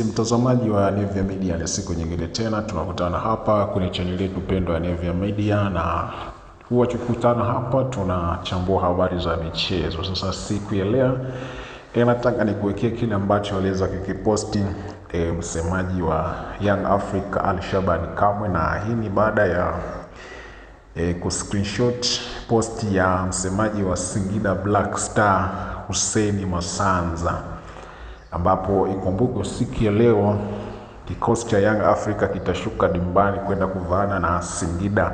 Mtazamaji wa Nevia Media, ni siku nyingine tena tunakutana hapa kwenye channel yetu pendwa ya Nevia Media, na huwa tukikutana hapa tunachambua habari za michezo. Sasa siku ya leo nataka nikuwekea kile ambacho aliweza kukiposti msemaji wa Young Africa Ali Shabani Kamwe, na hii ni baada ya kuscreenshot posti ya msemaji wa Singida Black Star Hussein Masanza, ambapo ikumbukwe siku ya leo kikosi cha Young Africa kitashuka dimbani kwenda kuvaana na Singida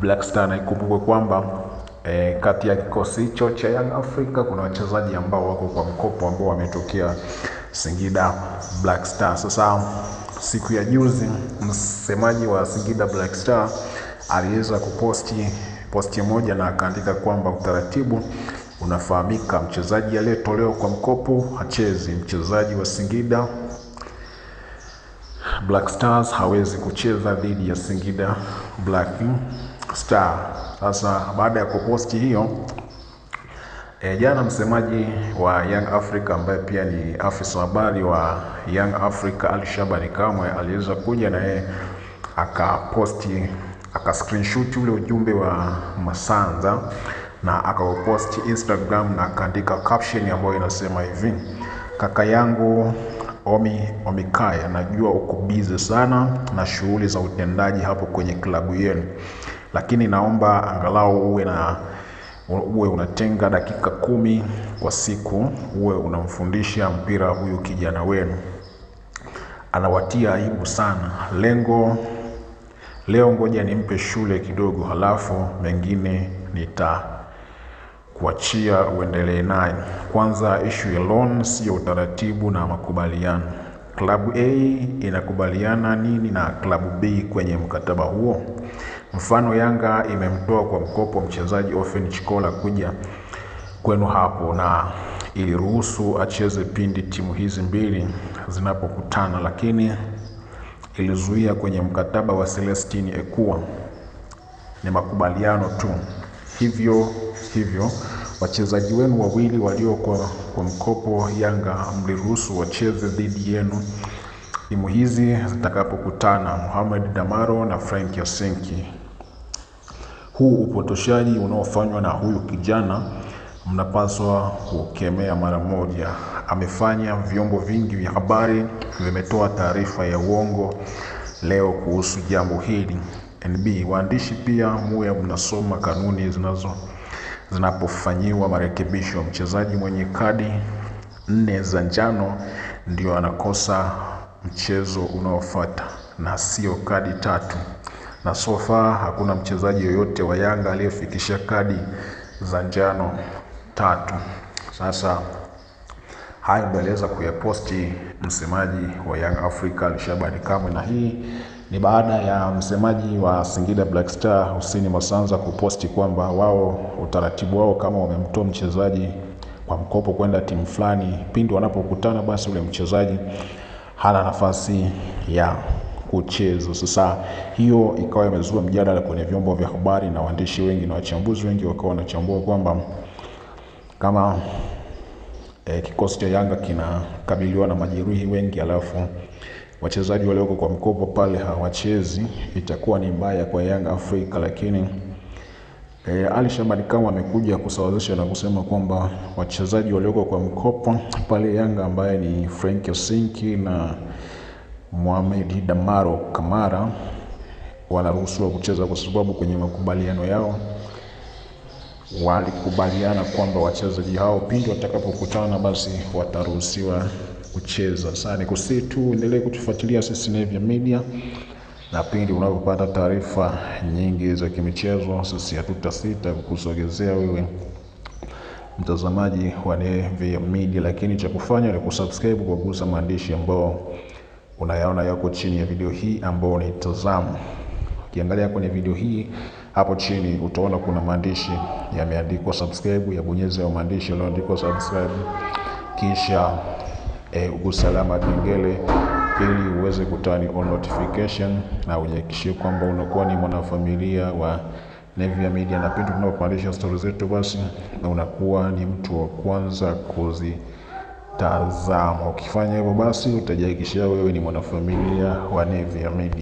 Black Star. Na ikumbukwe kwamba kati ya kikosi hicho cha Young Africa kuna wachezaji ambao wako kwa mkopo ambao wametokea Singida Black Star. Sasa siku ya juzi msemaji wa Singida Black Star aliweza posti moja na akaandika kwamba utaratibu unafahamika, mchezaji aliyetolewa kwa mkopo hachezi. Mchezaji wa Singida Black Stars hawezi kucheza dhidi ya Singida Black Star. Sasa baada ya kuposti hiyo jana, msemaji wa Young Africa ambaye pia ni afisa habari wa Young Africa Ali Shabani Kamwe aliweza kuja na yeye aka screenshot ule ujumbe wa Masanza na akaupost Instagram na akaandika caption ambayo inasema hivi: kaka yangu Omikaya, najua uko busy sana na shughuli za utendaji hapo kwenye klabu yenu, lakini naomba angalau uwe unatenga dakika 10 kwa siku, uwe unamfundisha mpira huyu kijana wenu, anawatia aibu sana. Leo ngoja nimpe shule kidogo, halafu mengine kuachia uendelee naye. Kwanza issue ya loan sio utaratibu na makubaliano. Klabu A inakubaliana nini na klabu B kwenye mkataba huo? Mfano, Yanga imemtoa kwa mkopo mchezaji Ofen Chikola kuja kwenu hapo na iliruhusu acheze pindi timu hizi mbili zinapokutana, lakini ilizuia kwenye mkataba wa Celestine Ekua. Ni makubaliano tu. Hivyo wachezaji wenu wawili walio kwa mkopo Yanga mliruhusu wacheze dhidi yenu timu hizi zitakapokutana, Mohamed Damaro na Frank Yasenki. Huu upotoshaji unaofanywa na huyu kijana mnapaswa kukemea mara moja. Amefanya vyombo vingi vya habari vimetoa taarifa ya uongo leo kuhusu jambo hili. NB, waandishi pia muwe mnasoma kanuni zinapofanyiwa marekebisho. Mchezaji mwenye kadi 4 za njano ndio anakosa mchezo unaofuata na sio kadi 3. Na so far hakuna mchezaji yoyote wa Yanga aliyefikisha kadi za njano 3. Sasa hayo ndio aliweza kuyaposti msemaji wa Young Africa Ali Shabani Kamwe, na hii ni baada ya msemaji wa Singida Black Star Hussein Masanza kuposti kwamba wao utaratibu wao, kama wamemtoa mchezaji kwa mkopo kwenda timu fulani, pindi wanapokutana basi ule mchezaji hana nafasi ya kucheza. Sasa hiyo ikawa imezua mjadala kwenye vyombo vya habari, na waandishi wengi na wachambuzi wengi wakawa wanachambua kwamba kama kikosi cha Yanga kinakabiliwa na majeruhi wengi alafu wachezaji walioko kwa mkopo pale hawachezi, itakuwa ni mbaya kwa Young Africa. Lakini Ali Shabani Kamwe amekuja kusawazisha na kusema kwamba wachezaji walioko kwa mkopo pale Yanga ambaye ni Frank Yasenki na Mohamed Damaro Kamara wanaruhusiwa kucheza kwa sababu kwenye makubaliano yao walikubaliana kwamba wachezaji hao pindi watakapokutana basi wataruhusiwa kucheza. Sasa nikusii tu endelee kutufuatilia sisi Nevia Media, na pindi unapopata taarifa nyingi za kimichezo sisi hatutasita kukusogezea wewe mtazamaji wa Nevia Media. Lakini cha kufanya ni kusubscribe kwa kugusa maandishi ambao unayaona yako chini ya video hii ambao unaitazama. Ukiangalia kwenye video hii hapo chini utaona kuna maandishi yameandikwa subscribe, yabonyeze hayo maandishi yaliyoandikwa subscribe, kisha ugusa alama ya kengele ili uweze kutani on notification na ujihakikishie kwamba unakuwa ni mwanafamilia wa Nevia Media, na pindi tunapopandisha stories zetu basi na unakuwa ni mtu wa kwanza kutazama. Ukifanya hivyo basi utajihakikishia wewe ni mwanafamilia wa Nevi Media.